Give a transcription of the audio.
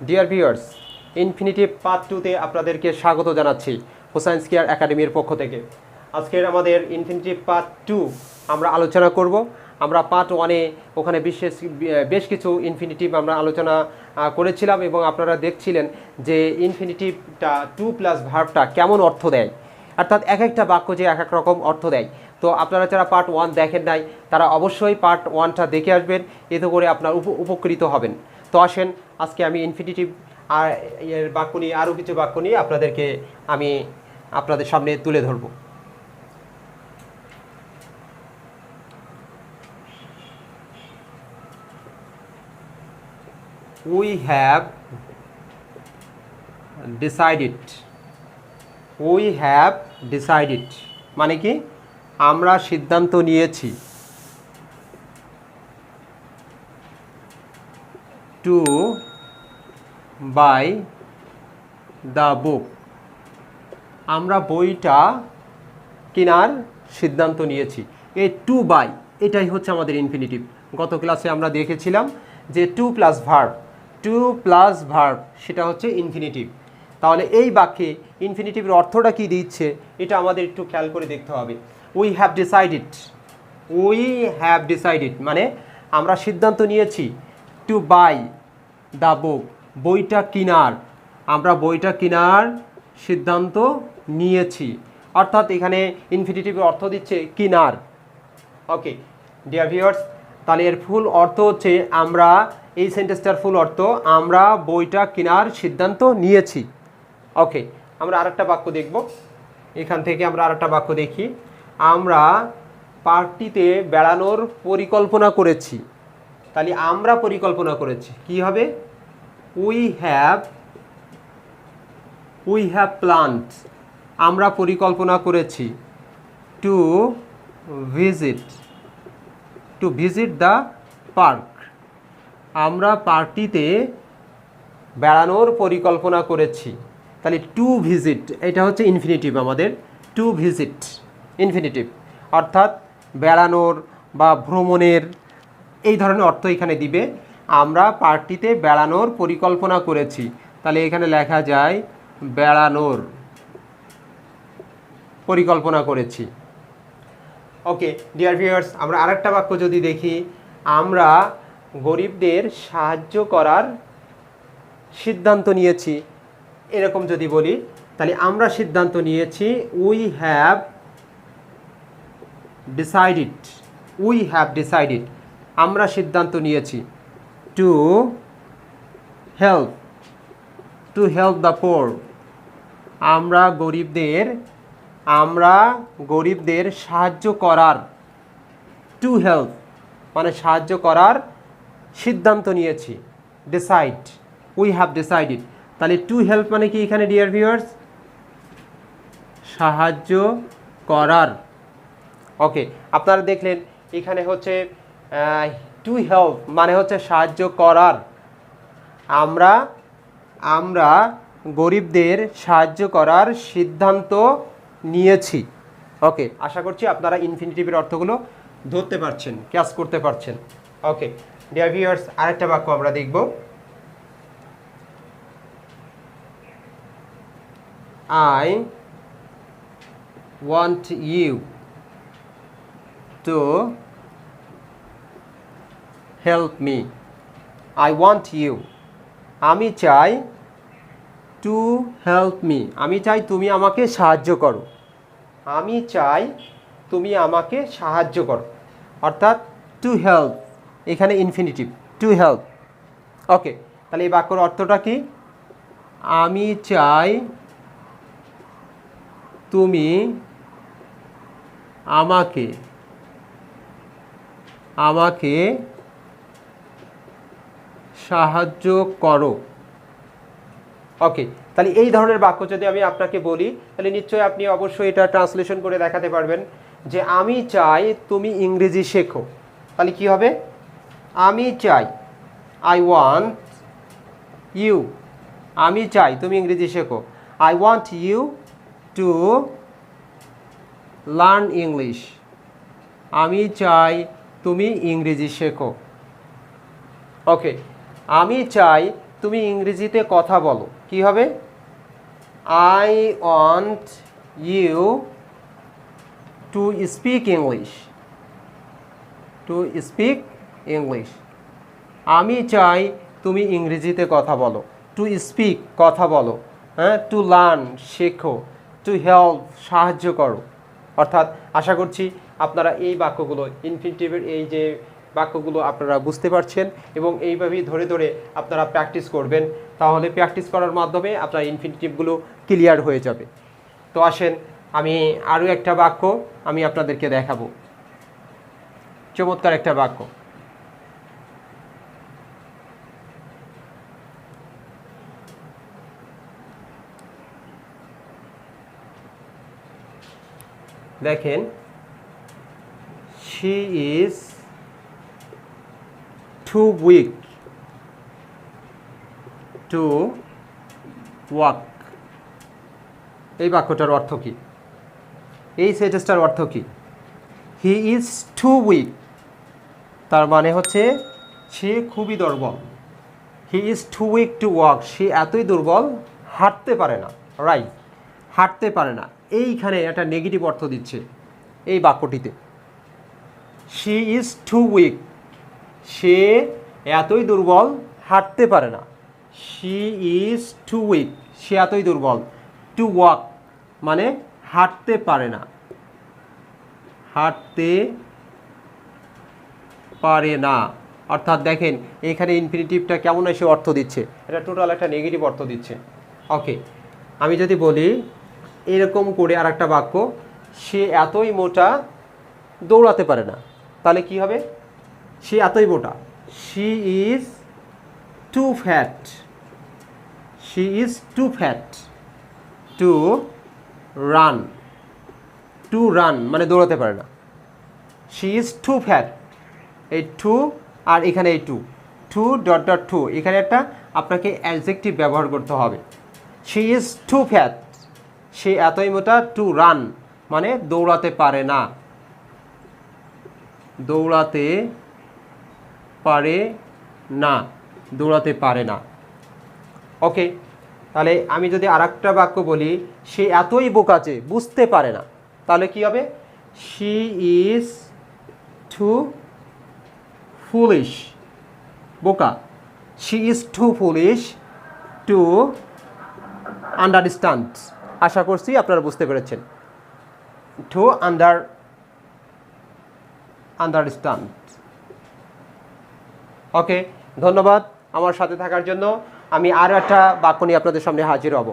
Dear viewers, infinitive part 2 তে আপনাদেরকে স্বাগত জানাচ্ছি হোসাইন স্কিয়ার একাডেমির পক্ষ থেকে। আজকের আমাদের ইনফিনিটিভ পার্ট 2 আমরা আলোচনা করব। আমরা পার্ট 1-এ ওখানে বেশ কিছু ইনফিনিটিভ আমরা আলোচনা করেছিলাম এবং আপনারা দেখছিলেন যে ইনফিনিটিভটা 2+ ভার্বটা কেমন অর্থ দেয়, অর্থাৎ এক একটা বাক্য যে এক এক রকম অর্থ দেয়। তো আপনারা যারা পার্ট 1 দেখেন নাই তারা অবশ্যই পার্ট 1টা দেখে আসবেন, এতে করে আপনার উপকৃত হবেন। তো আসেন, আজকে আমি ইনফিনিটিভ আর এর বাক্য নিয়ে আরও কিছু বাক্য নিয়ে আমি আপনাদের সামনে তুলে ধরব। উই হ্যাভ ডিসাইডেড মানে কি, আমরা সিদ্ধান্ত নিয়েছি। টু বাই দ্য বুক, আমরা বইটা কেনার সিদ্ধান্ত নিয়েছি। এই টু বাই এটাই হচ্ছে আমাদের ইনফিনিটিভ। গত ক্লাসে আমরা দেখেছিলাম যে 2+ ভার্ব সেটা হচ্ছে ইনফিনিটিভ। তাহলে এই বাক্যে ইনফিনিটিভের অর্থটা কি দিচ্ছে এটা আমাদের একটু খেয়াল করে দেখতে হবে। উই হ্যাভ ডিসাইডেড মানে আমরা সিদ্ধান্ত নিয়েছি। টু বাই দ্য বুক, বইটা কেনার, আমরা বইটা কেনার সিদ্ধান্ত নিয়েছি। অর্থাৎ এখানে ইনফিনিটিভের অর্থ দিচ্ছে কেনার। ওকে ডিয়ার ভিউয়ার্স, তাহলে এর ফুল অর্থ হচ্ছে আমরা, এই সেন্টেন্সটার ফুল অর্থ আমরা বইটা কেনার সিদ্ধান্ত নিয়েছি। ওকে, আমরা আরেকটা বাক্য দেখব। এখান থেকে আমরা আরেকটা বাক্য দেখি। আমরা পার্কটিতে বেড়ানোর পরিকল্পনা করেছি। তাহলে আমরা পরিকল্পনা করেছি, কি হবে? উই হ্যাভ প্ল্যান্ড, আমরা পরিকল্পনা করেছি। টু ভিজিট দ্য পার্ক, আমরা পার্কটিতে বেড়ানোর পরিকল্পনা করেছি। তাহলে টু ভিজিট এটা হচ্ছে ইনফিনিটিভ আমাদের। টু ভিজিট ইনফিনিটিভ, অর্থাৎ বেড়ানোর বা ভ্রমণের এই ধরনের অর্থ এখানে দিবে। আমরা পার্কটিতে বেড়ানোর পরিকল্পনা করেছি, তাহলে এখানে লেখা যায় বেড়ানোর পরিকল্পনা করেছি। ওকে ডিয়ার ভিউয়ার্স, আমরা আরেকটা বাক্য যদি দেখি, আমরা গরিবদের সাহায্য করার সিদ্ধান্ত নিয়েছি। এরকম যদি বলি, তাহলে আমরা সিদ্ধান্ত নিয়েছি। উই হ্যাভ ডিসাইডেড, আমরা সিদ্ধান্ত নিয়েছি। টু হেল্প দ্য পোর, আমরা গরিবদের সাহায্য করার, টু হেল্প মানে সাহায্য করার সিদ্ধান্ত নিয়েছি। উই হ্যাভ ডিসাইডেড, তাহলে টু হেল্প মানে কি এখানে ডিয়ার ভিউয়ার্স? সাহায্য করার। ওকে, আপনারা দেখলেন এখানে হচ্ছে টু হেল্প মানে হচ্ছে সাহায্য করার। আমরা গরিবদের সাহায্য করার সিদ্ধান্ত নিয়েছি। ওকে, আশা করছি আপনারা ইনফিনিটিভের অর্থগুলো ধরতে পারছেন, ক্যাচ করতে পারছেন। ওকে ডিয়ার ভিউয়ার্স, আরেকটা বাক্য আমরা দেখব। I want you to help me. আমি চাই to help me, আমি চাই তুমি আমাকে সাহায্য করো। অর্থাৎ to help এখানে ইনফিনিটিভ, to help। ওকে, তাহলে এই বাক্যর অর্থটা কি? আমি চাই তুমি আমাকে সাহায্য করো। ওকে, তাহলে এই ধরনের বাক্য যদি আমি আপনাকে বলি, তাহলে নিশ্চয়ই আপনি অবশ্যই এটা ট্রান্সলেশন করে দেখাতে পারবেন যে আমি চাই তুমি ইংরেজি শেখো। তাহলে কি হবে? আমি চাই, আই ওয়ান্ট ইউ, আমি চাই তুমি ইংরেজি শেখো। I want you to learn English, আমি চাই তুমি ইংরেজি শেখো। ওকে, আমি চাই তুমি ইংরেজিতে কথা বলো, কি হবে? I want you to speak English, to speak English. আমি চাই তুমি ইংরেজিতে কথা বলো, টু স্পিক কথা বলো, হ্যাঁ, টু লার্ন শেখো, টু হেল্প সাহায্য করো। অর্থাৎ আশা করছি আপনারা এই বাক্যগুলো, ইনফিনিটিভের এই যে বাক্যগুলো আপনারা বুঝতে পারছেন এবং এইভাবেই ধরে ধরে আপনারা প্র্যাকটিস করবেন, তাহলে প্র্যাকটিস করার মাধ্যমে আপনার ইনফিনিটিভগুলো ক্লিয়ার হয়ে যাবে। তো আসেন আমি আরও একটা বাক্য আমি আপনাদেরকে দেখাবো, চমৎকার একটা বাক্য। দেখেন, she is too weak to walk। এই বাক্যটার অর্থ কি? এই সেন্টেন্সটার অর্থ কি? he is too weak, তার মানে হচ্ছে সে খুবই দুর্বল। he is too weak to walk, সে এতই দুর্বল হাঁটতে পারে না। রাইট, হাঁটতে পারে না। এইখানে একটা নেগেটিভ অর্থ দিচ্ছে এই বাক্যটিতে। she is too weak, সে এতই দুর্বল হাঁটতে পারে না। she is too weak, সে এতই দুর্বল। to walk মানে হাঁটতে পারে না, হাঁটতে পারে না। অর্থাৎ দেখেন এখানে ইনফিনিটিভটা কেমন এসে অর্থ দিচ্ছে, এটা টোটাল একটা নেগেটিভ অর্থ দিচ্ছে। ওকে, আমি যদি বলি এরকম করে আর একটা বাক্য, সে এতই মোটা দৌড়াতে পারে না, তাহলে কি হবে? সে এতই মোটা, she is too fat, she is too fat to run, to run মানে দৌড়াতে পারে না। she is too fat, এই টু আর এখানে এই টু, টু ডট ডট টু, এখানে একটা আপনাকে অ্যাডজেক্টিভ ব্যবহার করতে হবে। she is too fat, সে এতই মোটা, টু রান মানে দৌড়াতে পারে না, দৌড়াতে পারে না, দৌড়াতে পারে না। ওকে, তাহলে আমি যদি আর একটা বাক্য বলি, সে এতই বোকা যে বুঝতে পারে না, তাহলে কি হবে? she is too foolish, বোকা, she is too foolish to understand। আশা করছি আপনারা বুঝতে পেরেছেন, to understand। ওকে, ধন্যবাদ আমার সাথে থাকার জন্য। আমি আরও একটা বাক্য নিয়ে আপনাদের সামনে হাজির হব।